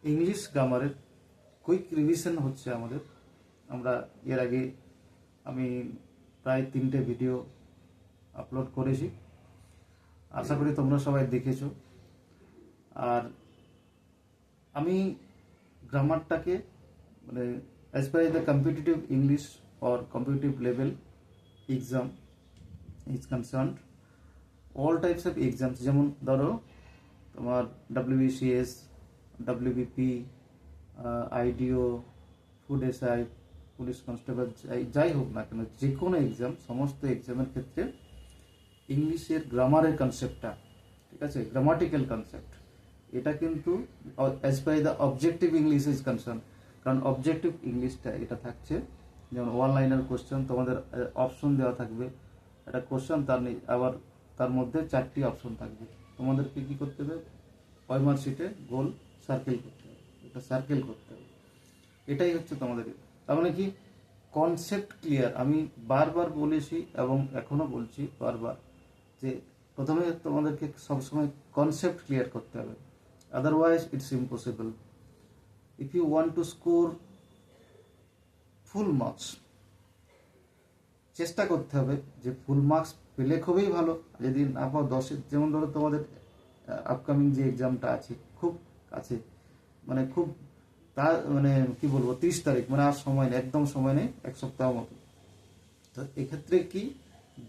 English গ্রামারের quick revision হচ্ছে আমাদের। আমরা এর আগে আমি প্রায় 3টে ভিডিও আপলোড করেছি, আশা করি তোমরা সবাই দেখেছো। আর আমি গ্রামারটাকে মানে as per the competitive English or competitive level exam is concerned, all types of exams, যেমন ধরো তোমার WBCS, WBP, IDO, food SI, police constable, যাই হোক না কেন, যে কোনো এক্সাম, সমস্ত এক্সামের ক্ষেত্রে ইংলিশের গ্রামারের কনসেপ্টটা, ঠিক আছে, গ্রামাটিক্যাল কনসেপ্ট, এটা কিন্তু as per the objective English is concern. কারণ অবজেক্টিভ ইংলিশটা এটা থাকছে যেমন ওয়ান লাইনার কোশ্চেন, তোমাদের অপশন দেওয়া থাকবে, একটা কোশ্চেন আবার তার মধ্যে 4টি অপশন থাকবে, তোমাদেরকে কি করতে হবে, ওই শিটে গোল সার্কেল করতে হবে, এটা সার্কেল করতে হবে, এটাই হচ্ছে তোমাদের। তার মানে কি কনসেপ্ট ক্লিয়ার। আমি বারবার বলেছি এবং এখনো বলছি বারবার যে প্রথমে তোমাদেরকে সবসময় কনসেপ্ট ক্লিয়ার করতে হবে, otherwise it's impossible. If you want to score full marks, চেষ্টা করতে হবে যে ফুল মার্কস পেলে খুবই ভালো, যদি না পাও 10, যেমন ধরো তোমাদের আপকামিং যে এক্সামটা আছে খুব কাছে, মানে খুব তার মানে কি বলবো 30 তারিখ, মানে আর সময় নেই, একদম সময় নেই, 1 সপ্তাহ মতো। তো এক্ষেত্রে কি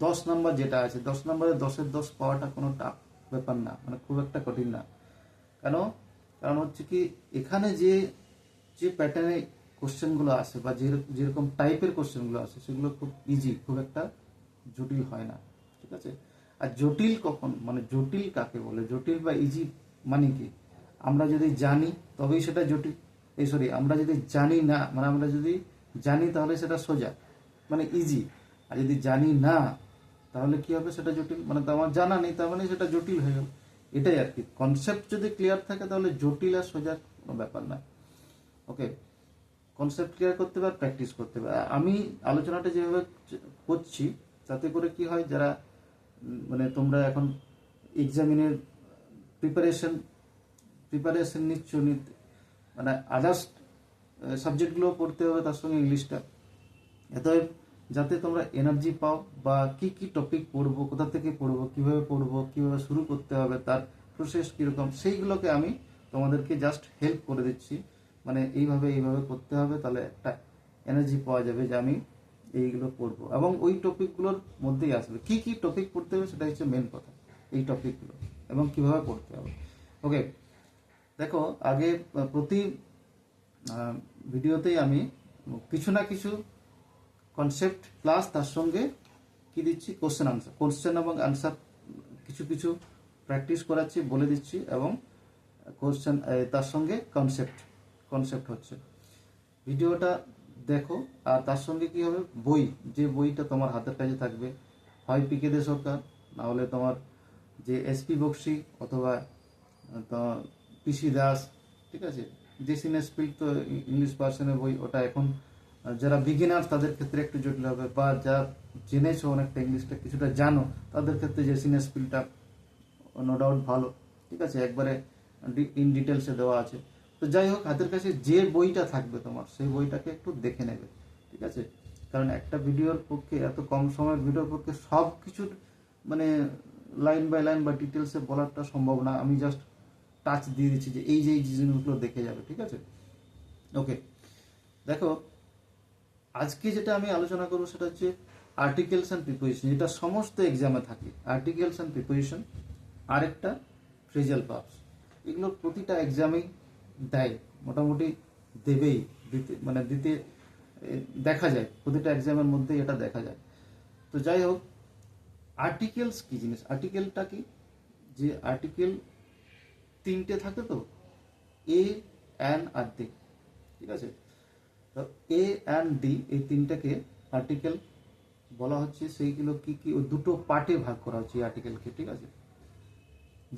10 নাম্বার যেটা আছে, 10 নাম্বারে 10-এর 10 পাওয়াটা কোনো টাফ ব্যাপার না, মানে খুব একটা কঠিন না। কেন? কারণ হচ্ছে কি এখানে যে যে প্যাটার্নে কোশ্চেনগুলো আসে বা যেরকম টাইপের কোশ্চেনগুলো আসে সেগুলো খুব ইজি, খুব একটা জটিল হয় না, ঠিক আছে। আর জটিল কখন, মানে জটিল কাকে বলে, জটিল বা ইজি মানে কি, আমরা যদি জানি তবেই সেটা জটিল, আমরা যদি জানি না, মানে আমরা যদি জানি তাহলে সেটা সোজা, মানে ইজি। আর যদি জানি না তাহলে কি হবে, সেটা জটিল, মানে তো আমার জানা নেই তার মানে সেটা জটিল হয়ে গেল। এটাই আর কি, কনসেপ্ট যদি ক্লিয়ার থাকে তাহলে জটিল আর সোজা কোনো ব্যাপার না। ওকে, কনসেপ্ট ক্লিয়ার করতে হবে আর প্র্যাকটিস করতে হবে। আমি আলোচনাটা যেভাবে করছি তাতে করে কি হয়, যারা মানে তোমরা এখন এক্সামিনের প্রিপারেশন নিচ্ছ, মানে আদার্স সাবজেক্টগুলো পড়তে হবে তার সঙ্গে ইংলিশটা, অতএব যাতে তোমরা এনার্জি পাও বা কি কি টপিক পড়বো, কোথা থেকে পড়বো, কিভাবে শুরু করতে হবে, তার প্রসেস কীরকম, সেইগুলোকে আমি তোমাদেরকে জাস্ট হেল্প করে দিচ্ছি। মানে এইভাবে করতে হবে, তাহলে একটা এনার্জি পাওয়া যাবে যে আমি এইগুলো পড়বো, এবং ওই টপিকগুলোর মধ্যেই আসবে কি কি টপিক পড়তে হবে, সেটা হচ্ছে মেন কথা, এই টপিকগুলো এবং কিভাবে পড়তে হবে। ওকে, দেখো আগে প্রতি ভিডিওতেই আমি কিছু না কিছু কনসেপ্ট প্লাস তার সঙ্গে কি দিচ্ছি, কোশ্চেন এবং আনসার কিছু কিছু প্র্যাকটিস করাচ্ছি, বলে দিচ্ছি, এবং কোশ্চেন তার সঙ্গে কনসেপ্ট হচ্ছে। ভিডিওটা দেখো, আর তার সঙ্গে কি হবে, যে বইটা তোমার হাতের কাছে থাকবে, হয় PK দে সরকার, না হলে তোমার যে SP বক্সি, অথবা PC দাস, ঠিক আছে, জেসিন স্পিল্ড তো ইংলিশ ভার্সনের বই, ওটা এখন যারা বিগিনার্স তাদের ক্ষেত্রে একটু জটিল হবে, বা যারা জেনেছো অনেকটা ইংলিশটা কিছুটা জানো তাদের ক্ষেত্রে জেসিন স্পিলটা নো ডাউট ভালো, ঠিক আছে, একবারে ইন ডিটেলসে দেওয়া আছে। তো যাই হোক, হাতের কাছে যে বইটা থাকবে তোমার সেই বইটাকে একটু দেখে নেবে, ঠিক আছে। কারণ একটা ভিডিওর পক্ষে, এত কম সময়ের ভিডিওর পক্ষে সব কিছুর মানে লাইন বাই লাইন বা ডিটেলসে বলাটা সম্ভব না, আমি জাস্ট টাচ দিয়ে দিচ্ছি যে এই জিনিসগুলো দেখে যাবে, ঠিক আছে। ওকে, দেখো আজকে যেটা আমি আলোচনা করবো সেটা হচ্ছে আর্টিকেলস অ্যান্ড প্রিপোজিশন, যেটা সমস্ত এক্সামে থাকে। আর্টিকেলস অ্যান্ড প্রিপোজিশন আর একটা ফ্রেজাল ভার্বস, এগুলো প্রতিটা এক্সামেই দেয়, মোটামুটি দেবেই, দিতে দেখা যায়, প্রতিটা এক্সামের মধ্যেই এটা দেখা যায়। তো যাই হোক, আর্টিকেলস কি জিনিস, আর্টিকেলটা কি, যে আর্টিকেল 3টে থাকে, তো এ, অ্যান আর দি, ঠিক আছে। তো A and D এই 3টাকে আর্টিকেল বলা হচ্ছে। সেইগুলো কি কি, ওই দুটো পার্টে ভাগ করা হচ্ছে এই আর্টিকেলকে, ঠিক আছে।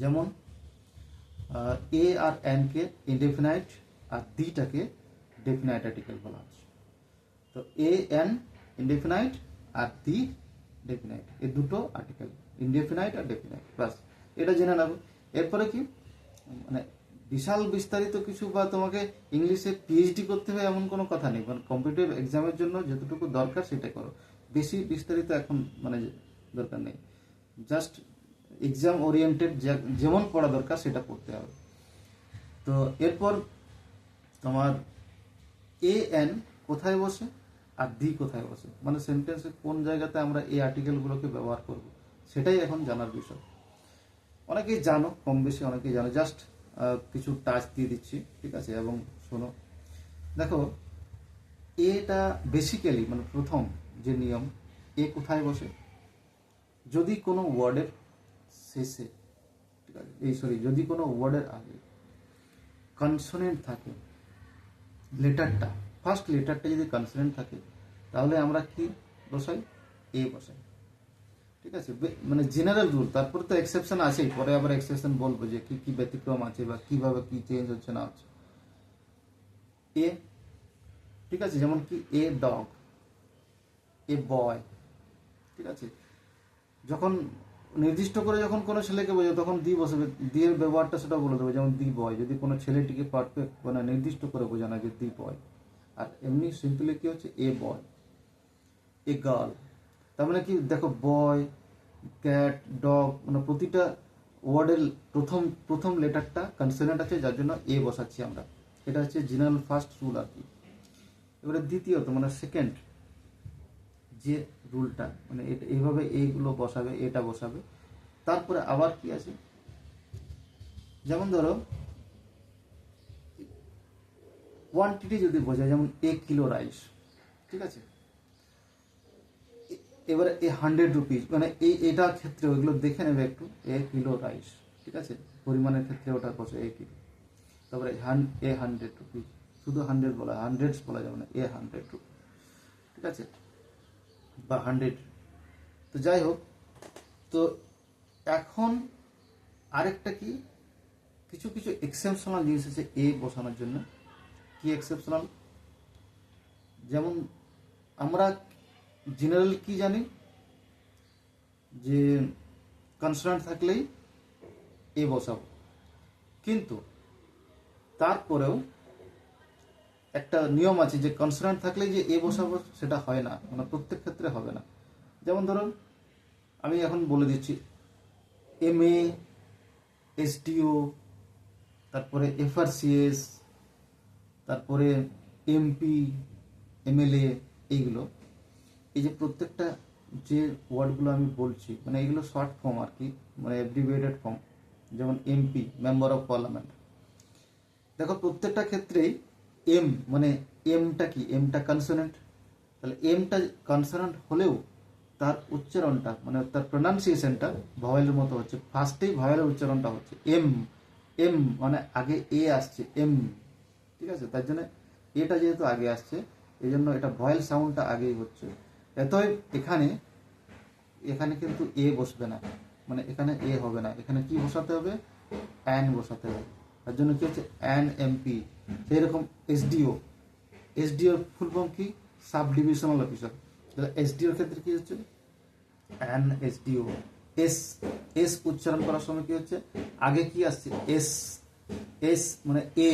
যেমন A আর N কে ইনডেফিনাইট, আর ডিটাকে ডেফিনাইট আর্টিকেল বলা হচ্ছে। তো A N ইনডেফিনাইট আর দি ডেফিনাইট, এই দুটো আর্টিকেল, ইনডেফিনাইট আর ডেফিনাইট, বাস এটা জেনে নেব। এরপরে কি, মানে বিশাল বিস্তারিত কিছু বা তোমাকে ইংলিশে পিএইচডি করতে হবে এমন কোনো কথা নেই, মানে কম্পিটিটিভ এক্সামের জন্য যতটুকু দরকার সেটা করো, বেশি বিস্তারিত এখন মানে দরকার নেই, জাস্ট এক্সাম ওরিয়েন্টেড যেমন পড়া দরকার সেটা পড়তে হবে। তো এরপর তোমার এ এন কোথায় বসে আর দি কোথায় বসে, মানে সেন্টেন্সে কোন জায়গাতে আমরা এই আর্টিকেলগুলোকে ব্যবহার করব, সেটাই এখন জানার বিষয়। অনেকেই জানো, কম বেশি অনেকেই জানো, জাস্ট কিছু টাচ দিয়ে দিচ্ছি, ঠিক আছে? এবং শোনো, দেখো এটা বেসিক্যালি মানে প্রথম যে নিয়ম, এ কোথায় বসে, যদি কোনো ওয়ার্ডের শেষে, ঠিক আছে, যদি কোনো ওয়ার্ডের আগে কনসোনেন্ট থাকে, লেটারটা ফার্স্ট লেটারটা যদি কনসোনেন্ট থাকে, তাহলে আমরা কি বসাই? এ বসাই, ঠিক আছে? মানে জেনারেল রুল, তারপরে তো এক্সেপশন আছেই, পরে আবার এক্সেপশন বলবো যে কি কি ব্যতিক্রম আছে বা কিভাবে কি চেঞ্জ হচ্ছে না হচ্ছে। এ, ঠিক আছে, যেমন কি এ ডগ, এ বয়, ঠিক আছে? যখন নির্দিষ্ট করে যখন কোনো ছেলেকে বোঝায় তখন দি বসবে, দি এর ব্যবহারটা সেটা বলে দেবে, যেমন দি বয়, যদি কোনো ছেলেটিকে পারফেক্ট মানে নির্দিষ্ট করে বোঝানো যে দি বয়। আর এমনি সিম্পলি কি হচ্ছে? এ বয়, এ গার্ল। তার মানে কি, দেখো বয়, ক্যাট, ডগ, মানে প্রতিটা ওয়ার্ডের প্রথম লেটারটা কনসোনেন্ট আছে, যার জন্য এ বসাচ্ছি আমরা। এটা হচ্ছে জেনারেল ফার্স্ট রুল আর কি। এবারে দ্বিতীয়ত মানে সেকেন্ড যে রুলটা, মানে এটা এইভাবে এইগুলো বসাবে, এটা বসাবে। তারপরে আবার কি আছে, যেমন ধরো কোয়ান্টিটি যদি বোঝায়, যেমন এ কিলো রাইস, ঠিক আছে? এবারে এ 100 রুপিস, মানে এটা ক্ষেত্রে ওইগুলো দেখে নেবে একটু, এ কিলো রাইস, ঠিক আছে? পরিমাণের ক্ষেত্রে ওটা বসে এ কিলো। তারপরে এ 100 রুপিস, শুধু 100 বলা, হান্ড্রেডস বলা যাবে না, এ 100 রুপিস, ঠিক আছে? বা 100। তো যাই হোক, তো এখন আরেকটা কি, কিছু কিছু এক্সেপশনাল জিনিস আছে এ বসানোর জন্য। কি এক্সেপশনাল? যেমন আমরা জেনারেল কি জানি যে কনসোনেন্ট থাকলেই এ বসাবো, কিন্তু তারপরেও একটা নিয়ম আছে যে কনসোনেন্ট থাকলেই যে এ বসাবো সেটা হয় না, মানে প্রত্যেক ক্ষেত্রে হবে না। যেমন ধরুন আমি এখন বলে দিচ্ছি, এম এ, এসডিও, তারপরে এফআরসিএস, তারপরে এমপি, এমএলএ, এইগুলো, এই যে প্রত্যেকটা যে ওয়ার্ডগুলো আমি বলছি, মানে এগুলো শর্ট ফর্ম আর কি, মানে অ্যাব্রিভিয়েটেড ফর্ম। যেমন এমপি, মেম্বার অফ পার্লামেন্ট, দেখো প্রত্যেকটা ক্ষেত্রেই এম, মানে এমটা কি, এমটা কনসোনেন্ট, তাহলে এমটা কনসোনেন্ট হলেও তার উচ্চারণটা মানে তার প্রোনাউন্সিয়েশনটা ভাওয়েলের মতো হচ্ছে, ফার্স্টেই ভাওয়েলের উচ্চারণটা হচ্ছে এম। এম মানে আগে এ আসছে, এম, ঠিক আছে? তার জন্য এটা যেহেতু আগে আসছে, এই জন্য এটা ভয়েল সাউন্ডটা আগেই হচ্ছে। এতই এখানে এখানে কিন্তু এ বসবে না, মানে এখানে এ হবে না, এখানে কি বসাতে হবে? অ্যান বসাতে হবে। তার জন্য কি হচ্ছে? An MP. সেই রকম এসডিও, এসডিওর ফুল ফর্ম কি? Sub divisional officer. তাহলে এসডিওর ক্ষেত্রে কি হচ্ছে? An SDO. এস, এস উচ্চারণ করার সময় কি হচ্ছে? আগে কি আসছে? এস, এস মানে এ,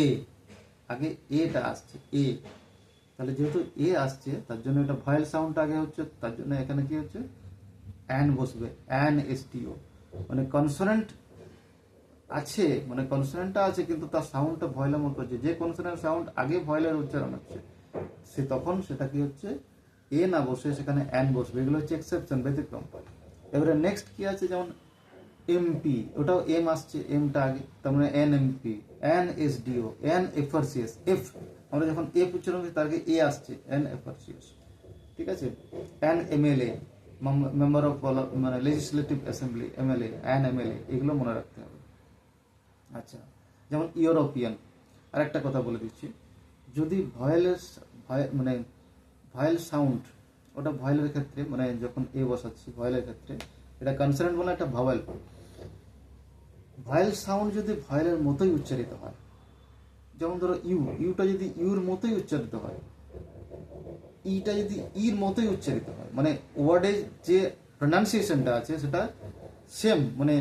আগে এটা আসছে এ। তাহলে যেহেতু এ আসছে তার জন্য এটা ভয়েল সাউন্ডটা আগে হচ্ছে, তার জন্য এখানে কি হচ্ছে? অ্যান বসবে, অ্যান এসডিও। মানে কনসোনেন্ট আছে, মানে কনসোনেন্টটা আছে কিন্তু তার সাউন্ডটা ভয়েলের মতো হচ্ছে। যে কনসোনেন্ট সাউন্ড আগে ভয়েলের উচ্চারণ হচ্ছে, সে তখন সেটা কি হচ্ছে? এ না বসে সেখানে অ্যান বসবে। এগুলো হচ্ছে এক্সেপশন, ব্যতিক্রম। এবারে নেক্সট কি আছে, যেমন এমপি, ওটাও এম আসছে, এমটা আগে, তার মানে N MP, N SDO, N FRCS. F আমরা যখন এফ উচ্চারণ করি তার আগে এ আসছে, এন এফআরসিএস, ঠিক আছে? এন এমএলএ, মেম্বার অফ মানে legislative assembly, MLA, N MLA, এগুলো মনে রাখতে হবে। আচ্ছা, যেমন ইউরোপিয়ান। আর একটা কথা বলে দিচ্ছি, যদি ভয়েলের মানে ভয়েল সাউন্ড, ওটা ভয়েলের ক্ষেত্রে মানে যখন এ বসাচ্ছি ভয়েলের ক্ষেত্রে, এটা কনসোনেন্ট বলে একটা ভাওয়েল। ভয়েল সাউন্ড যদি ভয়েলের মতোই উচ্চারিত হয়, যেমন ধরো ইউ, ইউটা যদি ইউর মতোই উচ্চারিত হয়, ইটা যদি ইর মতোই উচ্চারিত হয়, মানে ওয়ার্ডে যে প্রোনাউন্সিয়েশনটা আছে সেটা সেম, মানে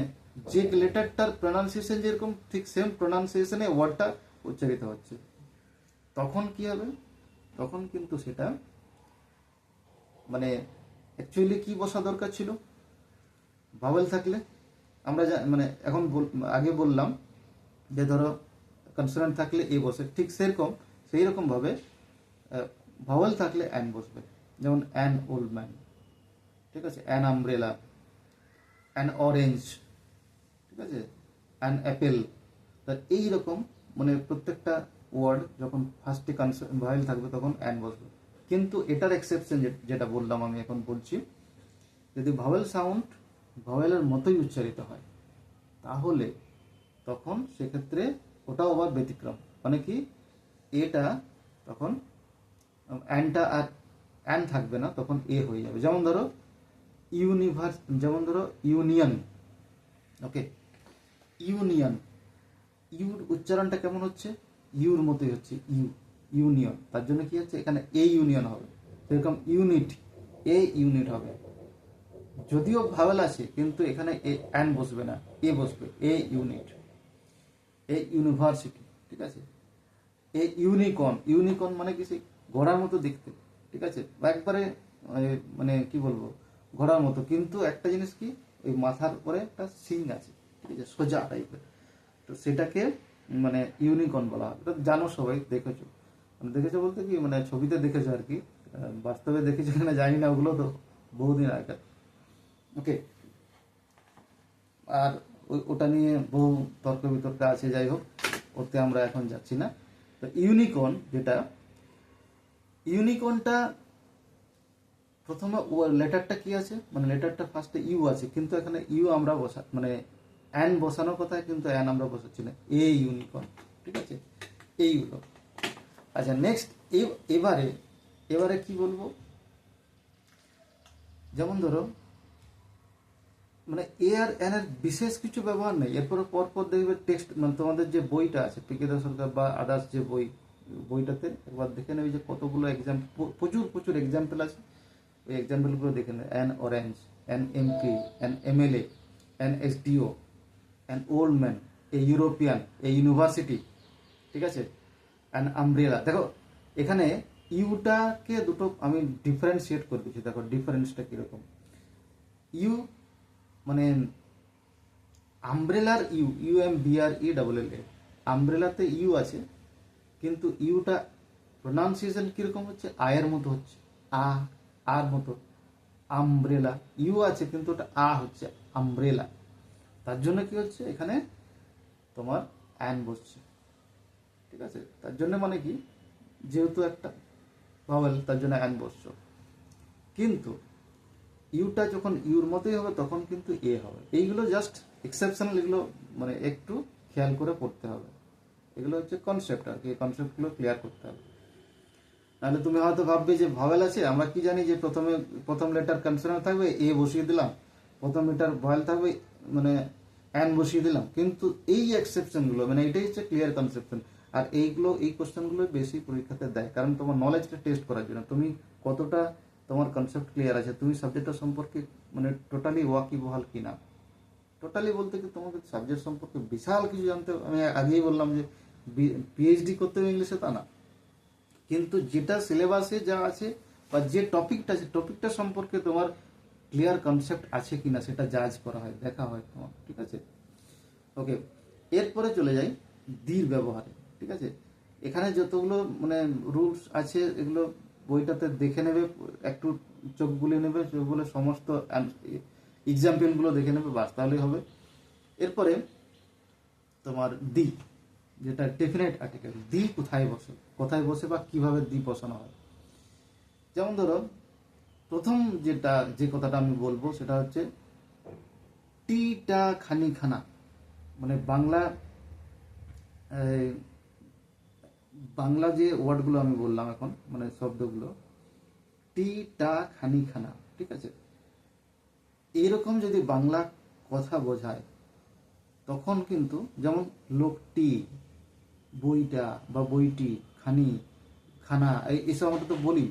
যে লেটারটার প্রোনাউন্সিয়েশন যেরকম ঠিক সেম প্রোনাউন্সিয়েশনে ওয়ার্ডটা উচ্চারিত হচ্ছে, তখন কি হবে, তখন কিন্তু সেটা মানে অ্যাকচুয়ালি কি বসা দরকার ছিল, ভাওয়েল থাকলে আমরা মানে এখন আগে বললাম যে ধরো কনসোনেন্ট থাকলে এ বসে, ঠিক সেরকম সেই রকম ভাবে ভাওয়েল থাকলে অ্যান বসবে। যেমন অ্যান ওল্ড ম্যান, ঠিক আছে, অ্যান আমব্রেলা, অ্যান অরেঞ্জ, ঠিক আছে, অ্যান অ্যাপেল। তা এইরকম মানে প্রত্যেকটা ওয়ার্ড যখন ফার্স্টে ভাওয়েল থাকবে তখন অ্যান বসবে। কিন্তু এটার এক্সেপশন যেটা বললাম আমি এখন বলছি, যদি ভাওয়েল সাউন্ড ভাওয়েলের মতোই উচ্চারিত হয় তাহলে তখন সেক্ষেত্রে ওটাও আবার ব্যতিক্রম, মানে কি এটা তখন অ্যানটা আর অ্যান থাকবে না, তখন এ হয়ে যাবে। যেমন ধরো ইউনিভার্স, যেমন ধরো ইউনিয়ন, ওকে, ইউনিয়ন, ইউর উচ্চারণটা কেমন হচ্ছে, ইউর মতোই হচ্ছে, ইউনিয়ন। তার জন্য কি হচ্ছে এখানে এ ইউনিয়ন হবে। সেরকম ইউনিট, এ ইউনিট হবে। যদিও ভাওয়েল আছে কিন্তু এখানে এ অ্যান বসবে না, এ বসবে, এ ইউনিট। এ ইউনিভার্সিটি, ঠিক আছে। এ ইউনিকর্ন, ইউনিকর্ন মানে কি সেই ঘোড়ার মতো দেখতে, ঠিক আছে, বা একবারে মানে কি বলবো ঘোড়ার মতো, কিন্তু একটা জিনিস কি ওই মাথার উপরে একটা সিং আছে, ঠিক আছে, সোজা টাইপের, তো সেটাকে মানে ইউনিকর্ন বলা হয়। এটা জানো সবাই, দেখেছো, মানে দেখেছো বলতে কি মানে ছবিতে দেখেছো আর কি, বাস্তবে দেখেছো কিনা জানি না, ওগুলো তো বহুদিন আগের। ওকে, আর ওটা নিয়ে বহু তর্ক বিতর্ক আছে, যাই হোক ওতে আমরা এখন যাচ্ছি না। তো ইউনিকর্ন যেটা, ইউনিকর্নটা প্রথমে লেটারটা কি আছে, মানে লেটারটা ফার্স্টে ইউ আছে, কিন্তু এখানে ইউ আমরা মানে অ্যান বসানোর কথা, কিন্তু অ্যান আমরা বসাচ্ছি না, এ ইউনিকর্ন, ঠিক আছে, এইগুলো। আচ্ছা নেক্সট, এবারে এবারে কি বলবো, যেমন ধরো মানে এ আর এন এর বিশেষ কিছু ব্যবহার নেই, এরপরে পরপর দেখবে টেক্সট, মানে তোমাদের যে বইটা আছে পিকেদা সরকার বা আদার্স যে বইটাতে একবার দেখে নেবে যে কতগুলো এক্সাম্পল, প্রচুর প্রচুর এক্সাম্পল আছে, ওই এক্সাম্পলগুলো দেখে নেবে। An orange, an MP, an MLA, an SDO, an old man, a European, a university, ঠিক আছে, অ্যান আমব্রেলা। দেখো এখানে ইউটাকে দুটো আমি ডিফারেন্সিয়েট করে দিচ্ছি, দেখো ডিফারেন্সটা কিরকম। ইউ মানে আমব্রেলার ইউ, UMBRELLA, আমব্রেলাতে ইউ আছে, কিন্তু ইউটা প্রোনাউন্সিয়েশন কিরকম হচ্ছে, আয়ের মতো হচ্ছে, আর মতো, আমব্রেলা। ইউ আছে কিন্তু ওটা হচ্ছে আমব্রেলা। তার জন্য কি হচ্ছে এখানে তোমার অ্যান বসছে, ঠিক আছে, তার জন্য মানে কি যেহেতু একটা ভাওয়েল তার জন্য অ্যান বসছো, কিন্তু ইউটা যখন ইউর মতোই হবে তখন কিন্তু এ হবে। এইগুলো জাস্ট এক্সেপশনাল, এগুলো মানে একটু খেয়াল করে পড়তে হবে, এগুলো হচ্ছে কনসেপ্ট আর কি, এই কনসেপ্টগুলো ক্লিয়ার করতে হবে। নাহলে তুমি হয়তো ভাববে যে ভাওয়েল আছে, আমরা কি জানি যে প্রথম লেটার কনসোনেন্ট থাকবে, এ বসিয়ে দিলাম, প্রথম লেটার ভয়েল থাকবে মানে অ্যান বসিয়ে দিলাম, কিন্তু এই এক্সেপশনগুলো মানে এটাই হচ্ছে ক্লিয়ার কনসেপশন। আর এই কোশ্চেনগুলো বেশি পরীক্ষাতে দেয়, কারণ তোমার নলেজটা টেস্ট করার জন্য, তুমি কতটা তোমার কনসেপ্ট ক্লিয়ার আছে, তুমি সাবজেক্টটা সম্পর্কে মানে টোটালি ওয়াকিবহাল কিনা। টোটালি বলতে কি তোমাকে সাবজেক্ট সম্পর্কে বিশাল কিছু জানতে, আমি আগেই বললাম যে PhD করতে হবে ইংলিশে তা না, কিন্তু যেটা সিলেবাসে যা আছে বা যে টপিকটা আছে, টপিকটা সম্পর্কে তোমার ক্লিয়ার কনসেপ্ট আছে কিনা সেটা জাজ করা হয়, দেখা হয় তোমার, ঠিক আছে। ওকে, এরপরে চলে যাই দির ব্যবহারে, ঠিক আছে। এখানে যতগুলো মানে রুলস আছে এগুলো বইটাতে দেখে নেবে, একটু চোখ বুলিয়ে নেবে, চোখ বুলে সমস্ত এক্সাম্পলগুলো দেখে নেবে, বাস তাহলেই হবে। এরপরে তোমার দি, যেটা ডেফিনেট আর্টিকেল, দি কোথায় বসে বা কিভাবে দি বসানো হয়। যেমন ধরো প্রথম যে কথাটা আমি বলবো সেটা হচ্ছে টিটা খানি খানা, মানে বাংলা যে ওয়ার্ডগুলো আমি বললাম এখন, মানে শব্দগুলো টিটা খানি খানা, ঠিক আছে, এইরকম যদি বাংলা কথা বোঝায় তখন কিন্তু, যেমন লোকটি, বইটা বা বইটি, খানি, খানা, এইসব আমরা তো বলি,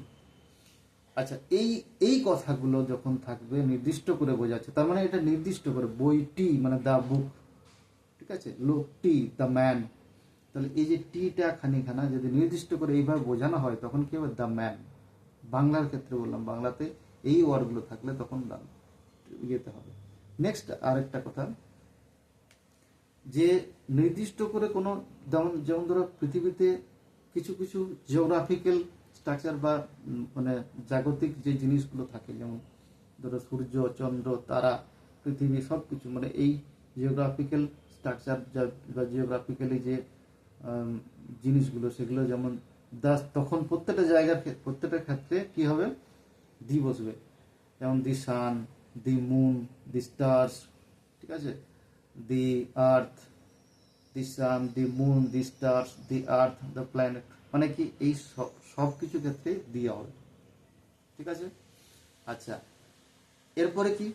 আচ্ছা, এই এই কথাগুলো যখন থাকবে নির্দিষ্ট করে বোঝাচ্ছে, তার মানে এটা নির্দিষ্ট করে বইটি মানে দ্য বুক, ঠিক আছে, লোকটি দ্য ম্যান, তাহলে এই যে টিটা খানিখানা যদি নির্দিষ্ট করে এইভাবে বোঝানো হয় তখন কি হবে, দ্য ম্যান। বাংলার ক্ষেত্রে বললাম, বাংলাতে এই ওয়ার্ডগুলো থাকলে তখন ইয়েতে হবে। নেক্সট আরেকটা কথা, যে নির্দিষ্ট করে কোনো, যেমন যেমন ধরো পৃথিবীতে কিছু কিছু জিওগ্রাফিক্যাল স্ট্রাকচার বা মানে জাগতিক যে জিনিসগুলো থাকে, যেমন ধরো সূর্য, চন্দ্র, তারা, পৃথিবী, সব কিছু মানে এই জিওগ্রাফিক্যাল স্ট্রাকচার বা জিওগ্রাফিক্যালি যে জিনিসগুলো, সেগুলো যেমন তখন প্রত্যেকটা জায়গার প্রত্যেকটা ক্ষেত্রে কি হবে, দি বসবে। যেমন দি sun, the moon, the stars, ঠিক আছে, the earth, the sun, the moon, the stars, the earth, the planet, মানে কি এই সব কিছু ক্ষেত্রে দিয়া হবে, ঠিক আছে। আচ্ছা, এরপরে কি,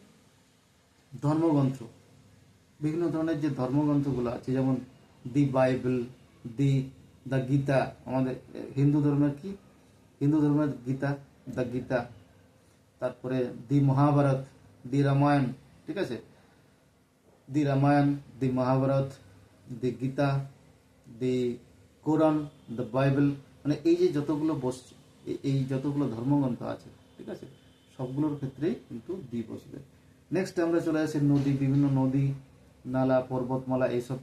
ধর্মগ্রন্থ, বিভিন্ন ধরনের যে ধর্মগ্রন্থগুলো আছে, যেমন দি বাইবেল, দ্য গীতা, আমাদের হিন্দু ধর্মের কি, হিন্দু ধর্মের গীতা, দ্য গীতা, তারপরে দি মহাভারত, দি রামায়ণ, ঠিক আছে, দি রামায়ণ, দি মহাভারত, দি গীতা, দি কোরআন, দ্য বাইবেল, মানে এই যে যতগুলো বসছে, এই যতগুলো ধর্মগ্রন্থ আছে, ঠিক আছে, সবগুলোর ক্ষেত্রেই কিন্তু দি বসবে। নেক্সট আমরা চলে আসি নদী, বিভিন্ন নদী, নালা, পর্বতমালা, এইসব,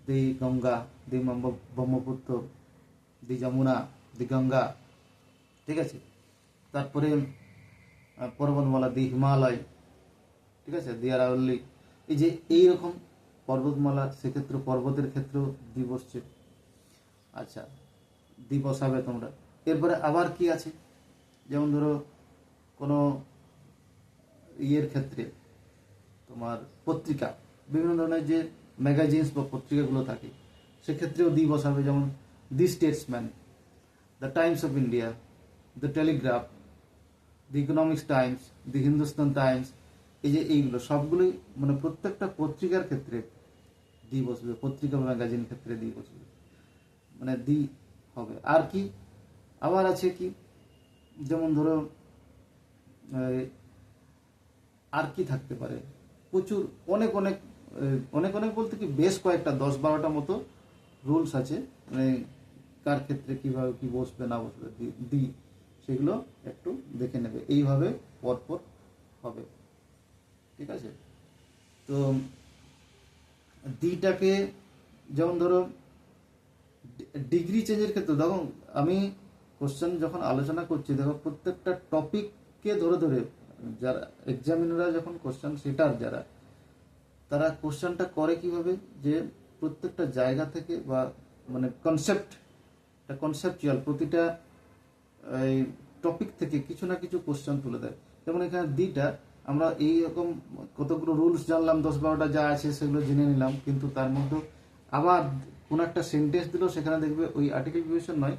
দি গঙ্গা, দি ব্রহ্মপুত্র, দি যমুনা, দি গঙ্গা, ঠিক আছে। তারপরে পর্বতমালা, দি হিমালয়, ঠিক আছে, দি আরাবল্লী, এই যে এইরকম পর্বতমালা, সেক্ষেত্রে পর্বতের ক্ষেত্রেও দি বসছে। আচ্ছা, দি বসাবে তোমরা। এরপরে আবার কি আছে, যেমন ধরো কোনো ইয়ের ক্ষেত্রে, তোমার পত্রিকা, বিভিন্ন ধরনের যে ম্যাগাজিনস বা পত্রিকাগুলো থাকে, সেক্ষেত্রেও দি বসাবে। যেমন the statesman, the times of India, the telegraph, the economics times, the Hindustan times, এই যে এইগুলো সবগুলোই মানে প্রত্যেকটা পত্রিকার ক্ষেত্রে দি বসবে, পত্রিকা বা ম্যাগাজিন ক্ষেত্রে দি বসবে, মানে দি হবে। আর কি আবার আছে কি, যেমন ধরো আর কি থাকতে পারে, প্রচুর অনেক অনেক অনেক অনেক বলতে কি বেশ কয়েকটা 10-12টা মতো রুলস আছে, মানে কার ক্ষেত্রে কিভাবে কি বসবে না বসবে দি, সেগুলো একটু দেখে নেবে, এইভাবে পরপর হবে, ঠিক আছে। তো দিটাকে, যেমন ধরো ডিগ্রি চেঞ্জের ক্ষেত্রে, দেখো আমি কোশ্চেন যখন আলোচনা করছি, দেখো প্রত্যেকটা টপিককে ধরে ধরে যারা এক্সামিনাররা যখন কোশ্চেন সেটার যারা, তারা কোশ্চেনটা করে কিভাবে, যে প্রত্যেকটা জায়গা থেকে বা মানে কনসেপচুয়াল প্রতিটা এই টপিক থেকে কিছু না কিছু কোশ্চেন তুলে দেয়। যেমন এখানে দিটা আমরা এইরকম কতগুলো রুলস জানলাম, 10-12টা যা আছে সেগুলো জেনে নিলাম, কিন্তু তার মধ্যে আবার কোন একটা সেন্টেন্স দিল, সেখানে দেখবে ওই আর্টিকেল প্রিপোজিশন নয়,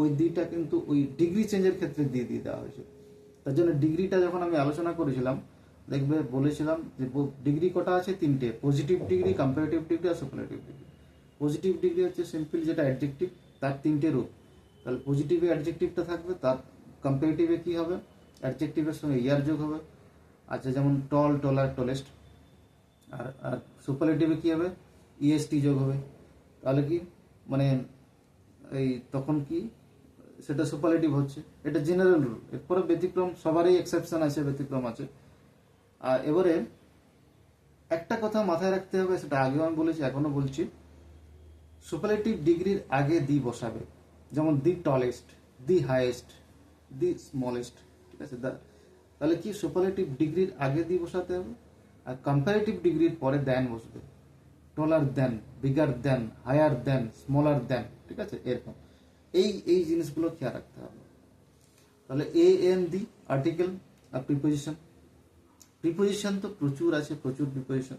ওই দিটা কিন্তু ওই ডিগ্রি চেঞ্জের ক্ষেত্রে দিয়ে দেওয়া হয়েছে। তার জন্য ডিগ্রিটা যখন আমি আলোচনা করেছিলাম, দেখবে বলেছিলাম যে ডিগ্রি কটা আছে, 3টে, পজিটিভ ডিগ্রি, কম্পারেটিভ ডিগ্রি আর সুপারলেটিভ ডিগ্রি। পজিটিভ ডিগ্রি হচ্ছে সিম্পল যেটা অ্যাডজেক্টিভ, তার 3টে রূপ, তাহলে পজিটিভে অ্যাডজেক্টিভটা থাকবে, তার কম্পারেটিভে কি হবে, অ্যাডজেক্টিভের সঙ্গে ইয়ার যোগ হবে। আচ্ছা, যেমন টল, টলার, টলেস্ট, আর সুপারলেটিভে কি হবে, ইএসটি যোগ হবে। তাহলে কি মানে এই তখন কি সেটা সুপারলেটিভ হচ্ছে, এটা জেনারেল রুল। এরপরে ব্যতিক্রম, সবারই এক্সেপশন আছে, ব্যতিক্রম আছে। আর এবারে একটা কথা মাথায় রাখতে হবে, সেটা আগেও আমি বলেছি, এখনো বলছি, সুপারলেটিভ ডিগ্রির আগে দি বসাবে। যেমন দি tallest, the highest, the smallest, ঠিক আছে। তাহলে কি সুপারলেটিভ ডিগ্রির আগে দি বসাতে হবে, আর কম্পারেটিভ ডিগ্রির পরে দেন বসবে। Taller than, bigger than, higher than, smaller than, ঠিক আছে, এরকম এই এই জিনিসগুলো খেয়াল রাখতে হবে। তাহলে এ এন দি আর্টিকেল আর প্রিপোজিশন। প্রিপোজিশন তো প্রচুর আছে, প্রচুর প্রিপোজিশন।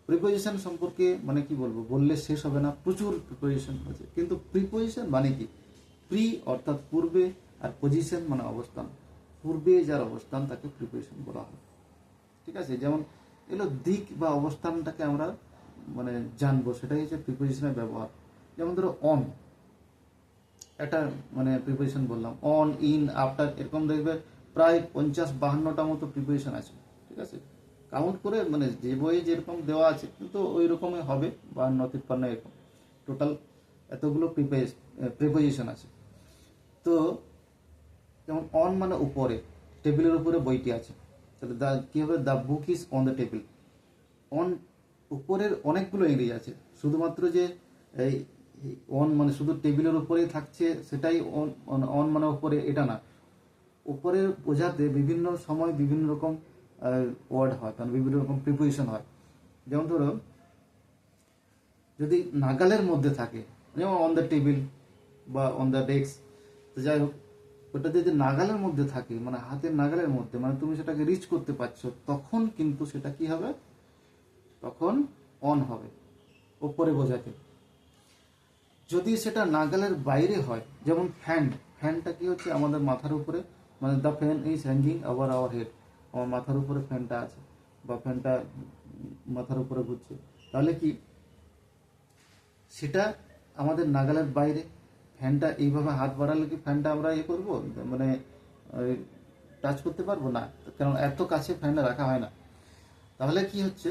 প্রিপোজিশন সম্পর্কে মানে কি বলবো, বললে শেষ হবে না, প্রচুর প্রিপোজিশন আছে। কিন্তু প্রিপোজিশন মানে কি, প্রি অর্থাৎ পূর্বে, আর পজিশন মানে অবস্থান, পূর্বে যার অবস্থান তাকে প্রিপোজিশন বলা হয়, ঠিক আছে। যেমন এগুলো দিক বা অবস্থানটাকে আমরা মানে জানবো, সেটাই হচ্ছে প্রিপোজিশনের ব্যবহার। যেমন ধরো অন, একটা মানে প্রিপোজিশন বললাম, অন, ইন, আফটার, এরকম দেখবে প্রায় 50-52টা মতো প্রিপোজিশন আছে, ঠিক আছে। কাউন্ট করে মানে যে বইয়ে যেরকম দেওয়া আছে কিন্তু ওই রকমই হবে, 52-53 এরকম টোটাল এতগুলো প্রিপোজিশন আছে। তো যেমন অন মানে উপরে, টেবিলের উপরে বইটি আছে, তাহলে কি হবে, the book is on the table. On উপরের অনেকগুলো ইংরেজি আছে, শুধুমাত্র যে এই অন মানে শুধু টেবিলের উপরেই থাকছে সেটাই অন মানে উপরে, এটা না। উপরে বোঝাতে বিভিন্ন সময় বিভিন্ন রকম ওয়ার্ড হয়, কারণ বিভিন্ন রকম প্রিপোজিশন হয়। যেমন ধরো যদি নাগালের মধ্যে থাকে, যেমন অন দ্য টেবিল বা অন দ্য ডেস্ক, তো যাই হোক ওটা যদি নাগালের মধ্যে থাকে মানে হাতের নাগালের মধ্যে, মানে তুমি সেটাকে রিচ করতে পারছো, তখন কিন্তু সেটা কি হবে, তখন অন হবে, উপরে বোঝাতে। যদি সেটা নাগালের বাইরে হয়, যেমন ফ্যানটা কি হচ্ছে আমাদের মাথার উপরে, মানে the fan is hanging over our head, আমার মাথার উপরে ফ্যানটা আছে বা ফ্যানটা মাথার উপরে ঘুরছে, তাহলে কি সেটা আমাদের নাগালের বাইরে। ফ্যানটা এইভাবে হাত বাড়ালে কি ফ্যানটা আমরা করবো, মানে টাচ করতে পারবো না, কারণ এত কাছে ফ্যানটা রাখা হয় না। তাহলে কি হচ্ছে,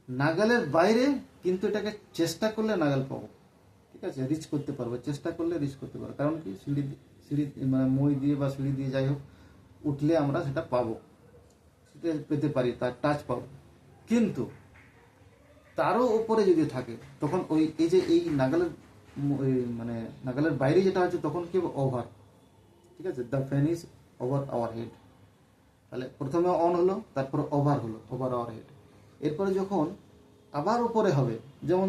নাগালের বাইরে কিন্তু এটাকে চেষ্টা করলে নাগাল পাবো, ঠিক আছে, রিচ করতে পারবো, চেষ্টা করলে রিচ করতে পারবো। কারণ কি সিঁড়ি মানে মই দিয়ে বা সিঁড়ি দিয়ে যাই হোক উঠলে আমরা সেটা পাবো, সেটা পেতে পারি, তার টাচ পাবো। কিন্তু তারও উপরে যদি থাকে তখন ওই এই যে এই নাগালের মানে নাগালের বাইরে যেটা হচ্ছে তখন কি হবে, ওভার, ঠিক আছে, the fan is over our head. তাহলে প্রথমে অন হলো, তারপর ওভার হলো, ওভার আওয়ার হেড। এরপরে যখন আবার উপরে হবে, যেমন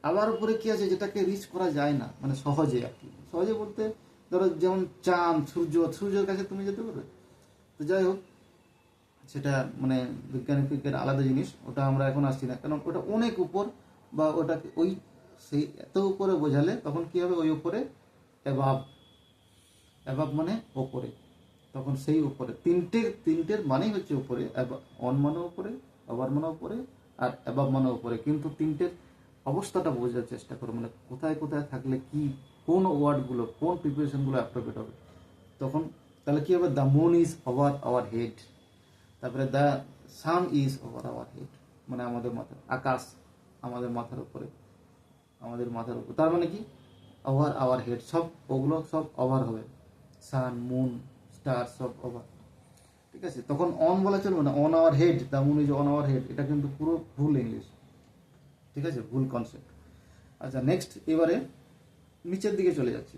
আবার উপরে কি আছে যেটাকে রিচ করা যায় না, মানে সহজে আর কি, সহজে বলতে ধরো যেমন চাঁদ, সূর্যের কাছে তুমি যেতে পারবে। তো যাই হোক সেটা মানে বিজ্ঞানের আলাদা জিনিস, ওটা আমরা এখন আসছি না, কারণ ওটা অনেক উপর, বা ওটাকে ওই সেই এত উপরে বোঝালে তখন কি হবে, ওই উপরে অ্যাবাভ, অ্যাবাভ মানে ওপরে, তখন সেই উপরে তিনটের মানেই হচ্ছে উপরে, অন মানে উপরে, ওভার মানে উপরে, আর অ্যাবাভ মানে উপরে। কিন্তু তিনটের অবস্থাটা বোঝার চেষ্টা করো, মানে কোথায় কোথায় থাকলে কি, কোন ওয়ার্ডগুলো, কোন প্রিপারেশনগুলো অ্যাপ্রোপ্রিয়েট হবে তখন। তাহলে কি হবে, the moon is over our head, তারপরে the sun is over our head, মানে আমাদের মাথার আকাশ আমাদের মাথার উপরে, আমাদের মাথার উপর, তার মানে কি ওভার আওয়ার হেড, সব ওগুলো সব ওভার হবে, সান, মুন, স্টার সব ওভার, ঠিক আছে। তখন অন বলা চলবে না, on our head, the moon is on our head, এটা কিন্তু পুরো ভুল ইংলিশ, ঠিক আছে, ভুল কনসেপ্ট। আচ্ছা নেক্সট, এবারে নিচের দিকে চলে যাচ্ছি।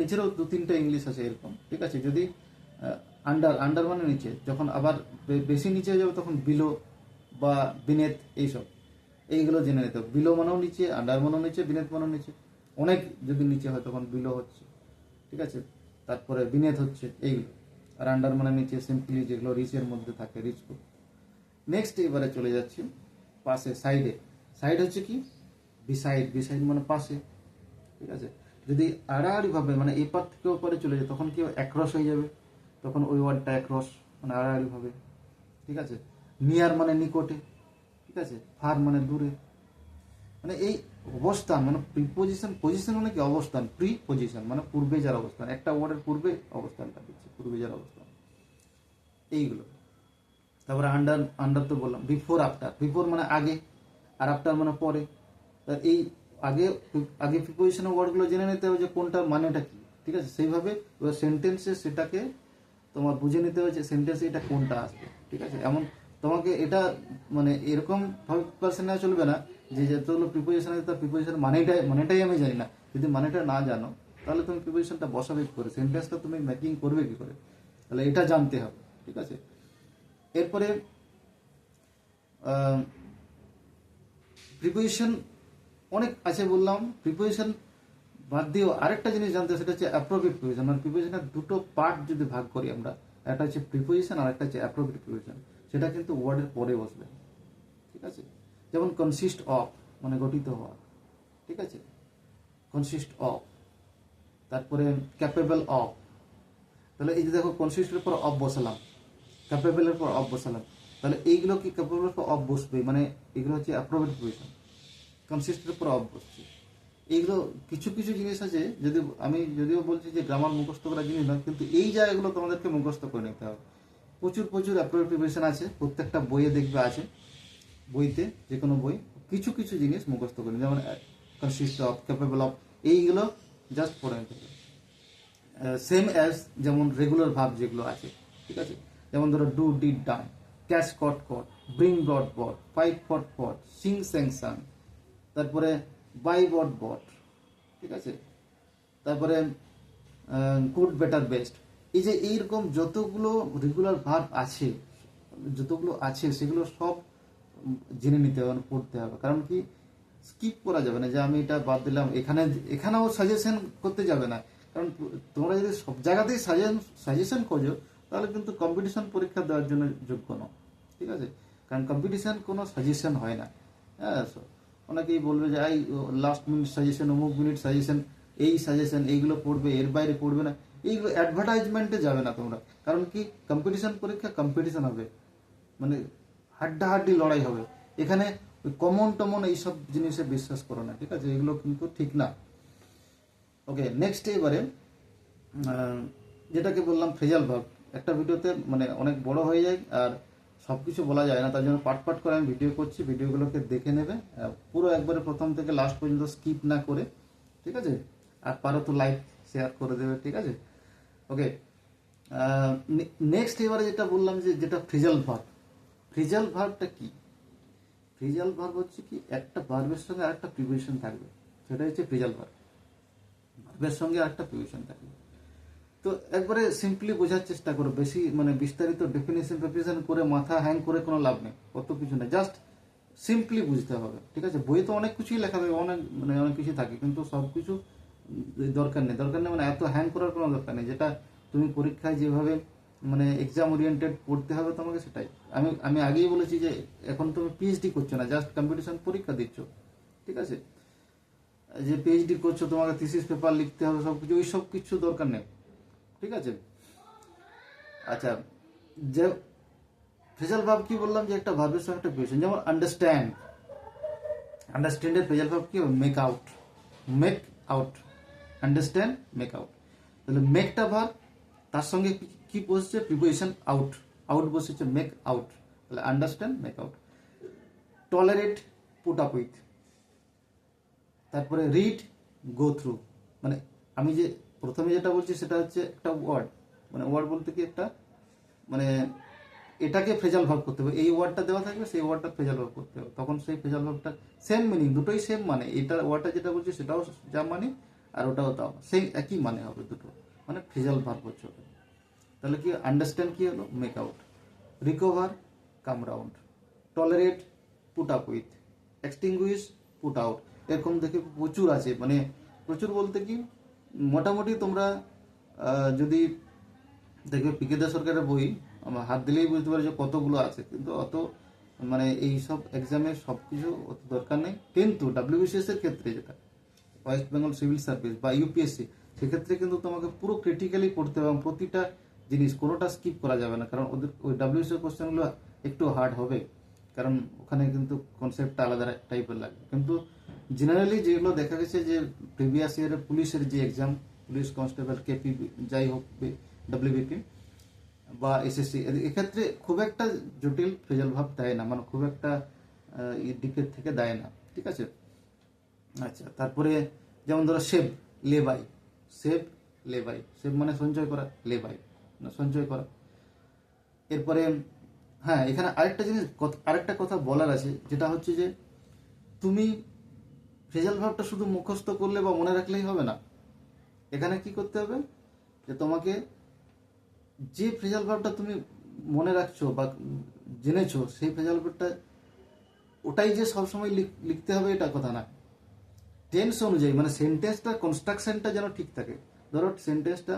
নিচেরও 2-3টা ইংলিশ আছে এরকম, ঠিক আছে। যদি আন্ডার মানে নিচে, যখন আবার বেশি নিচে হয়ে যাবে তখন বিলো বা বিনেথ, এইগুলো জেনে নিতে হবে। বিলো মানেও নিচে, আন্ডার মানেও নিচে, বিনেথ মানেও নিচে। অনেক যদি নিচে হয় তখন বিলো হচ্ছে, ঠিক আছে, তারপরে বিনেথ হচ্ছে, এইগুলো। আর আন্ডার মানে নিচে, সিম্পলি যেগুলো রিচের মধ্যে থাকে, রিচ করতে। নেক্সট এবারে চলে যাচ্ছি পাশে, সাইড হচ্ছে কি, বিসাইড মানে পাশে, ঠিক আছে। যদি আড়াআড়ি ভাবে মানে এপার থেকে ওপারে চলে যায় তখন কি অ্যাক্রস হয়ে যাবে, তখন ওই ওয়ার্ডটা অ্যাক্রস মানে আড়াআড়ি ভাবে, ঠিক আছে। নিয়ার মানে নিকটে, ঠিক আছে। ফার মানে দূরে, মানে এই অবস্থান মানে পজিশন মানে কি অবস্থান, প্রিপজিশন মানে পূর্বে যার অবস্থান, একটা ওয়ার্ডের পূর্বে অবস্থানটা দিচ্ছে, পূর্বে যার অবস্থান, এইগুলো। তারপরে আন্ডার তো বললাম। বিফোর মানে আগে, আর আফটার মানে পরে। এই আগে প্রিপোজিশনের ওয়ার্ডগুলো জেনে নিতে হবে যে কোনটার মানেটা কি, ঠিক আছে। সেইভাবে এবার সেন্টেন্সে সেটাকে তোমার বুঝে নিতে হবে যে সেন্টেন্সে এটা কোনটা আসবে, ঠিক আছে। এমন তোমাকে এটা মানে এরকম ভাবে প্রিপারেশন নেওয়া চলবে না যে যতগুলো প্রিপোজিশন আছে তার প্রিপোজিশন মানেটাই আমি জানি না। যদি মানেটা না জানো তাহলে তুমি প্রিপোজিশনটা বসাবে কি করে, সেন্টেন্সটা তুমি মেকিং করবে কি করে, তাহলে এটা জানতে হবে, ঠিক আছে। এরপরে প্রিপোজিশন অনেক আছে বললাম, প্রিপোজিশন বাদ দিয়েও আরেকটা জিনিস জানতে হয়, সেটা হচ্ছে অ্যাপ্রোপ্রিয়েট প্রিপোজিশন। মানে প্রিপোজিশনের দুটো পার্ট যদি ভাগ করি আমরা, একটা হচ্ছে প্রিপোজিশন আর একটা হচ্ছে অ্যাপ্রোপ্রিয়েট প্রিপোজিশন। সেটা কিন্তু ওয়ার্ডের পরে বসবে, ঠিক আছে। যেমন কনসিস্ট অফ মানে গঠিত হওয়া, ঠিক আছে, কনসিস্ট অফ। তারপরে ক্যাপেবল অফ, তাহলে এই যে দেখো কনসিস্টের পর অফ বসালাম, ক্যাপেবলের পর অফ বসালাম, তাহলে এইগুলো কি ক্যাপেবলের পর অফ বসবে, মানে এগুলো হচ্ছে অ্যাপ্রোপ্রিয়েট প্রিপোজিশন। কনসিস্টের পর অফ বসছে, এইগুলো কিছু কিছু জিনিস আছে, যদিও বলছি যে গ্রামার মুখস্থ করা জিনিস নয়, কিন্তু এই জায়গাগুলো তোমাদেরকে মুখস্থ করে নিতে হবে। প্রচুর প্রচুর অ্যাপ্রোপ্রিয়েশন আছে, প্রত্যেকটা বইয়ে দেখবে আছে, বইতে যে কোনো বই কিছু কিছু জিনিস মুখস্থ করে, যেমন কনসিস্ট অফ, ক্যাপেবল অফ, এইগুলো জাস্ট পড়ে নিতে হবে। সেম অ্যাজ যেমন রেগুলার ভাব যেগুলো আছে, ঠিক আছে, যেমন ধরো do did done, catch caught caught, bring brought brought, fight fought fought, Singh স্যাং সাং, তারপরে বাই বট বট, ঠিক আছে, তারপরে গুড বেটার বেস্ট। এই যে এইরকম যতগুলো রেগুলার ভার্ব আছে, সেগুলো সব জেনে নিতে হবে, পড়তে হবে। কারণ কি, স্কিপ করা যাবে না যে আমি এটা বাদ দিলাম, এখানেও সাজেশন করতে যাবে না। কারণ তোমরা যদি সব জায়গাতেই সাজেশন খোঁজো, তাহলে কিন্তু কম্পিটিশন পরীক্ষা দেওয়ার জন্য যোগ্য নয়, ঠিক আছে। কারণ কম্পিটিশন কোনো সাজেশন হয় না। হ্যাঁ, অনেকেই বলবে যে এই লাস্ট মিনিট সাজেশন, অমুক মিনিট সাজেশন, এই সাজেশন, এইগুলো পড়বে, এর বাইরে পড়বে না। এইগুলো অ্যাডভার্টাইজমেন্টে যাবে না তোমরা। কারণ কি, কম্পিটিশন পরীক্ষা কম্পিটিশন হবে, মানে হাড্ডাহাড্ডি লড়াই হবে। এখানে কমন টমন এইসব জিনিসে বিশ্বাস করো না, ঠিক আছে, এগুলো কিন্তু ঠিক না। ওকে, নেক্সট এবারে যেটাকে বললাম ফ্রেজাল ভার্ব, একটা ভিডিওতে মানে অনেক বড় হয়ে যায় আর সব কিছু বলা যায় না, তার জন্য পার্ট পার্ট করে আমি ভিডিও করছি, ভিডিওগুলোকে দেখে নেবে পুরো একবারে প্রথম থেকে লাস্ট পর্যন্ত স্কিপ না করে, ঠিক আছে। আর পারো তো লাইক শেয়ার করে দেবে, ঠিক আছে। ওকে, নেক্সট এবারে যেটা বললাম যে যেটা ফ্রেজাল ভার্ব, ফ্রেজাল ভার্বটা কি? ফ্রেজাল ভার্ব হচ্ছে কি, একটা ভার্বের সঙ্গে আরেকটা প্রিপোজিশন থাকবে, সেটা হচ্ছে ফ্রেজাল ভার্ব। ভার্বের সঙ্গে আরেকটা প্রিপোজিশন থাকবে। তো একবারে সিম্পলি বোঝার চেষ্টা করো, বেশি মানে বিস্তারিত ডেফিনেশন করে মাথা হ্যাং করে কোনো লাভ নেই, কত কিছু না, জাস্ট সিম্পলি বুঝতে হবে, ঠিক আছে। বইয়ে তো অনেক কিছুই লেখা থাকে, অনেক কিছু থাকে, কিন্তু সব কিছু দরকার নেই মানে এত হ্যাং করার কোনো দরকার নেই। যেটা তুমি পরীক্ষায় যেভাবে মানে এক্সাম ওরিয়েন্টেড পড়তে হবে তোমাকে, সেটাই আমি আগেই বলেছি যে এখন তুমি পিএইচডি করছো না, জাস্ট কম্পিটিশন পরীক্ষা দিচ্ছ, ঠিক আছে। যে পিএইচডি করছো, তোমাকে থিসিস পেপার লিখতে হবে, সবকিছু, ওই সব কিছু দরকার নেই, ঠিক আছে। আচ্ছা, যে ফ্রেজাল ভার্ব কি বললাম, যে একটা ভার্বের সঙ্গে একটা প্রিপোজিশন, যেমন আন্ডারস্ট্যান্ডের ফ্রেজাল ভার্ব কি হবে? Make out, understand, make out. তাহলে মেকটা ভার্ব, তার সঙ্গে কি বসছে? প্রিপোজিশন আউট বসেছে, মেক আউট, তাহলে understand, make out. Tolerate, put up with, তারপরে রিড, গো থ্রু। মানে আমি যে প্রথমে যেটা বলছি সেটা হচ্ছে একটা ওয়ার্ড, মানে ওয়ার্ড বলতে কি একটা মানে এটাকে ফ্রেজাল ভার্ব করতে হবে, এই ওয়ার্ডটা দেওয়া থাকবে, সেই ওয়ার্ডটা ফ্রেজাল ভার্ব করতে হবে, তখন সেই ফ্রেজাল ভার্বটা সেম মিনিং, দুটোই সেম মানে, এটা ওয়ার্ডটা যেটা বলছি সেটাও যা মানে, আর ওটাও তাও সেই একই মানে হবে, দুটো মানে ফ্রেজাল ভার্ব হচ্ছে ওটা। তাহলে কি, আন্ডারস্ট্যান্ড কি হলো? Make out. Recover, come round. Tolerate, put up with. Extinguish, put out. এরকম দেখে প্রচুর আছে, মানে প্রচুর বলতে কি, মোটামুটি তোমরা যদি দেখবে পিকে সরকারের বই, আমার হাত দিলেই বুঝতে পারি যে কতগুলো আছে, কিন্তু অত মানে এই সব এক্সামে সব কিছু অত দরকার নেই। কিন্তু ডাব্লিউবিসিএস এর ক্ষেত্রে, যেটা ওয়েস্ট বেঙ্গল সিভিল সার্ভিস বা ইউপিএসসি, সেক্ষেত্রে কিন্তু তোমাকে পুরো ক্রিটিক্যালি পড়তে হবে এবং প্রতিটা জিনিস কোনোটা স্কিপ করা যাবে না, কারণ ওদের ওই ডাব্লিউবিসিএস কোশ্চেনগুলো একটু হার্ড হবে, কারণ ওখানে কিন্তু কনসেপ্টটা আলাদা টাইপের লাগবে। কিন্তু জেনারেলি যেগুলো দেখা গেছে যে প্রিভিয়াস ইয়ারের পুলিশের যে এক্সাম, পুলিশ কনস্টেবল, কেপি, যাই হোক, ডাব্লিউবিপি বা এসএসসি, এক্ষেত্রে খুব একটা জটিল ফ্রেজাল ভাব দেয় না, মানে খুব একটা দিকের থেকে দেয় না, ঠিক আছে। আচ্ছা, তারপরে যেমন ধরো সেভ মানে সঞ্চয় করা, লেবাই মানে সঞ্চয় করা। এরপরে হ্যাঁ, এখানে আরেকটা কথা বলার আছে, যেটা হচ্ছে যে তুমি ফ্রেজাল ভাবটা শুধু মুখস্থ করলে বা মনে রাখলেই হবে না। এখানে কি করতে হবে, যে তোমাকে যে ফ্রেজাল ভাবটা তুমি মনে রাখছো বা জেনেছো, সেই ফ্রেজাল ভাবটা ওটাই যে সবসময় লিখতে হবে এটা কথা না, টেন্স অনুযায়ী, মানে সেন্টেন্সটা কনস্ট্রাকশনটা যেন ঠিক থাকে। ধরো সেন্টেন্সটা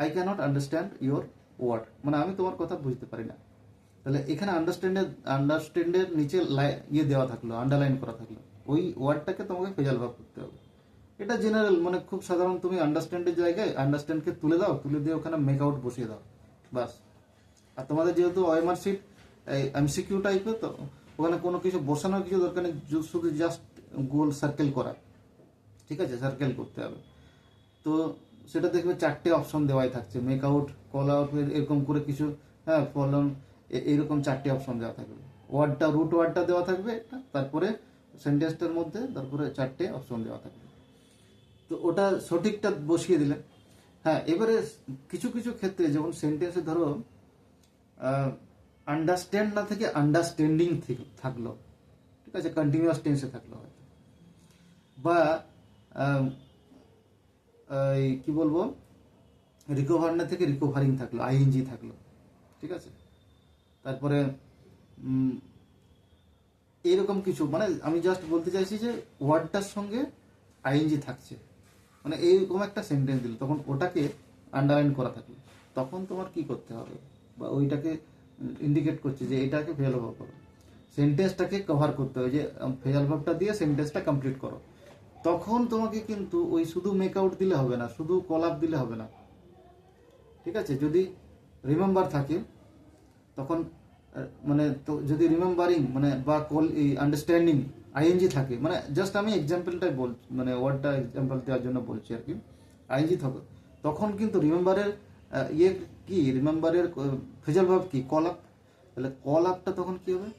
I cannot understand your word, মানে আমি তোমার কথা বুঝতে পারি না, তাহলে এখানে আন্ডারস্ট্যান্ডের নিচে ইয়ে দেওয়া থাকলো, আন্ডারলাইন করা থাকলো, ওই ওয়ার্ডটাকে তোমাকে ফ্রেজাল ভার্ব করতে হবে। এটা জেনারেল, মানে খুব সাধারণ, তুমি আন্ডারস্ট্যান্ডের জায়গায় আন্ডারস্ট্যান্ডকে তুলে দিয়ে ওখানে মেক আউট বসিয়ে দাও, বাস। আর তোমাদের যেহেতু ওএমআর শিট এমসিকিউ টাইপের, তো ওখানে কোনো কিছু বসানোর কিছু দরকার নেই, শুধু জাস্ট গোল সার্কেল করা, ঠিক আছে, সার্কেল করতে হবে। তো সেটা দেখবে 4টে অপশন দেওয়াই থাকছে, মেক আউট, কল আউট, এরকম করে কিছু, হ্যাঁ, ফলন, এইরকম 4টে অপশন দেওয়া থাকবে। ওয়ার্ডটা, রুট ওয়ার্ডটা দেওয়া থাকবে একটা, তারপরে সেন্টেন্সটার মধ্যে তারপরে 4টে অপশন দেওয়া থাকবে। তো ওটা সঠিকটা বসিয়ে দিলে, হ্যাঁ। এবারে কিছু কিছু ক্ষেত্রে যেমন সেন্টেন্সে ধরো আন্ডারস্ট্যান্ড না থেকে আন্ডারস্ট্যান্ডিং থাকলো, ঠিক আছে, কন্টিনিউয়াস টেন্সে থাকলো হয়তো, বা কি বলবো, রিকভার না থেকে রিকভারিং থাকলো, আইএনজি থাকলো, ঠিক আছে। তারপরে এইরকম কিছু, মানে আমি জাস্ট বলতে চাইছি যে ওয়ার্ডটার সঙ্গে আইএনজি থাকছে, মানে এইরকম একটা সেন্টেন্স দিল, তখন ওটাকে আন্ডারলাইন করা থাকলো, তখন তোমার কি করতে হবে, বা ওইটাকে ইন্ডিকেট করছে যে এটাকে ফেল ভাব করো, সেন্টেন্সটাকে কভার করতে হবে, যে ফেল ভাবটা দিয়ে সেন্টেন্সটা কমপ্লিট করো। তখন তোমাকে কিন্তু ওই শুধু মেক আউট দিলে হবে না, শুধু কল আপ দিলে হবে না, ঠিক আছে। যদি রিমেম্বার থাকে তখন মানে, তো যদি রিমেম্বারিং মানে বা কল আন্ডারস্ট্যান্ডিং আইএনজি থাকে, মানে জাস্ট আমি এক্সাম্পলটাই বলছি, মানে ওয়ার্ডটা এক্সাম্পল দেওয়ার জন্য বলছি আর কি, আইএনজি থাকে, তখন কিন্তু রিমেম্বারের ইয়ে কি, রিমেম্বারের ফেজাল ভাব কি, কল আপ, তাহলে কল আপটা তখন কি হবে,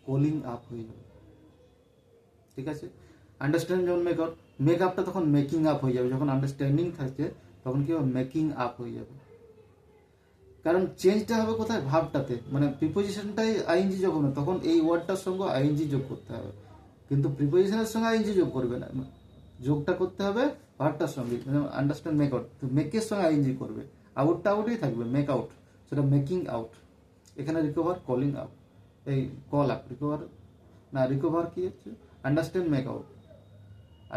কলিং আপ হয়ে যাবে, ঠিক আছে। আন্ডারস্ট্যান্ড যখন মেক আপটা তখন মেকিং আপ হয়ে যাবে, যখন আন্ডারস্ট্যান্ডিং থাকছে তখন কি হবে, মেকিং আপ হয়ে যাবে। কারণ চেঞ্জটা হবে কোথায়, ভাবটাতে, মানে প্রিপোজিশনটাই আইএনজি যোগ হবে, তখন এই ওয়ার্ডটার সঙ্গে আইএনজি যোগ করতে হবে, কিন্তু প্রিপোজিশনের সঙ্গে আইএনজি যোগ করবে না, যোগটা করতে হবে ভাবটার সঙ্গে, আন্ডারস্ট্যান্ড মেক আউট, মেকের সঙ্গে আইএনজি করবে, আউটটা আউটেই থাকবে, মেক আউট, সেটা মেকিং আউট। এখানে রিকভার, কলিং আপ, এই কল আপ, রিকভার না, রিকভার কি হচ্ছে, আন্ডারস্ট্যান্ড মেক আউট,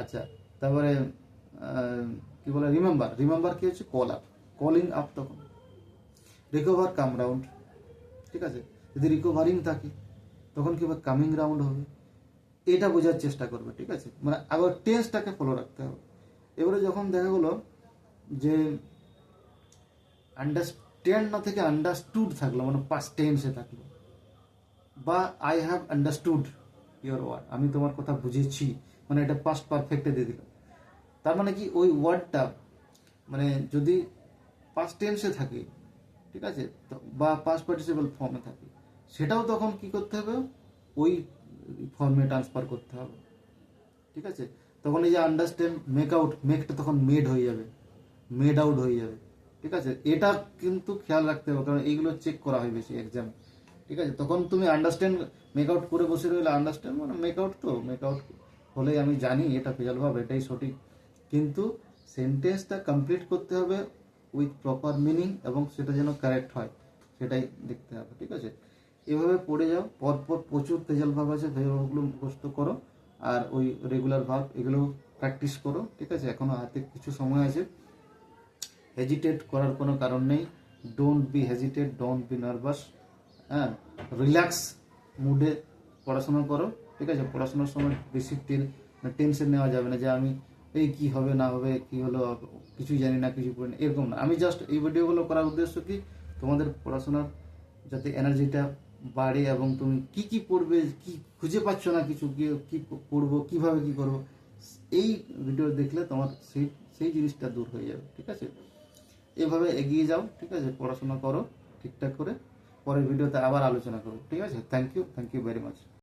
আচ্ছা। তারপরে কি বলে, রিমেম্বার, রিমেম্বার কি হচ্ছে, কল আপ, কলিং আপ, তখন রিকভার, কাম রাউন্ড, ঠিক আছে। যদি রিকভারিং থাকে তখন কি হবে, কামিং রাউন্ড হবে, এটা বোঝার চেষ্টা করবে, ঠিক আছে। মানে আবার টেন্সটাকে ফলো রাখতে হবে। এবারে যখন দেখা গেলো যে আন্ডারস্ট্যান্ড না থেকে আন্ডারস্টুড থাকলো, মানে পাস্ট টেন্সে থাকলো, বা I have understood your word, আমি তোমার কথা বুঝেছি, মানে এটা পাস্ট পারফেক্টে দিয়ে দিল, তার মানে কি ওই ওয়ার্ডটা মানে যদি পাস্ট টেন্সে থাকে, ঠিক আছে, বা পাস্ট পার্টিসিপল ফর্মে থাকে, সেটাও তখন কি করতে হবে, ওই ফর্মে ট্রান্সফার করতে হবে, ঠিক আছে। তখন এই যে আন্ডারস্ট্যান্ড, মেক আউট, মেকটা তখন মেড হয়ে যাবে, মেড আউট হয়ে যাবে, ঠিক আছে। এটা কিন্তু খেয়াল রাখতে হবে, কারণ এইগুলো চেক করা হয় বেশি এক্সাম, ঠিক আছে। তখন তুমি আন্ডারস্ট্যান্ড মেক আউট করে বসে রইলে, আন্ডারস্ট্যান্ড মানে মেক আউট, তো মেক আউট হলেই আমি জানি এটা ফেজাল ভাব, এটাই সঠিক, কিন্তু সেন্টেন্সটা কমপ্লিট করতে হবে উইথ প্রপার মিনিং, এবং সেটা যেন কারেক্ট হয় সেটাই দেখতে হবে, ঠিক আছে। এভাবে পড়ে যাও, পরপর প্রচুর ফেজাল ভাব আছে, ফেজাল ভাবগুলো মুখস্থ করো, আর ওই রেগুলার ভাব এগুলো প্র্যাকটিস করো, ঠিক আছে। এখনো হাতে কিছু সময় আছে, হেজিটেট করার কোনো কারণ নেই, don't be hesitate, don't be nervous, হ্যাঁ, রিল্যাক্স মুডে পড়াশোনা করো, ঠিক আছে। পড়াশোনার সময় বেশি টেনশন নেওয়া যাবে না, যে আমি এই কি হবে না হবে, কি হলো, কিছুই জানি না, কিছু করি না, এরকম না। আমি জাস্ট এই ভিডিওগুলো করার উদ্দেশ্য কি, তোমাদের পড়াশোনার যাতে এনার্জিটা বাড়ে, এবং তুমি কি কি পড়বে, কি খুঁজে পাচ্ছ না কিছু, কি পড়বো, কিভাবে কি করবো, এই ভিডিও দেখলে তোমার সেই সেই জিনিসটা দূর হয়ে যাবে, ঠিক আছে। এভাবে এগিয়ে যাও, ঠিক আছে, পড়াশোনা করো ঠিকঠাক করে, পরের ভিডিওতে আবার আলোচনা করবো, ঠিক আছে। Thank you very much.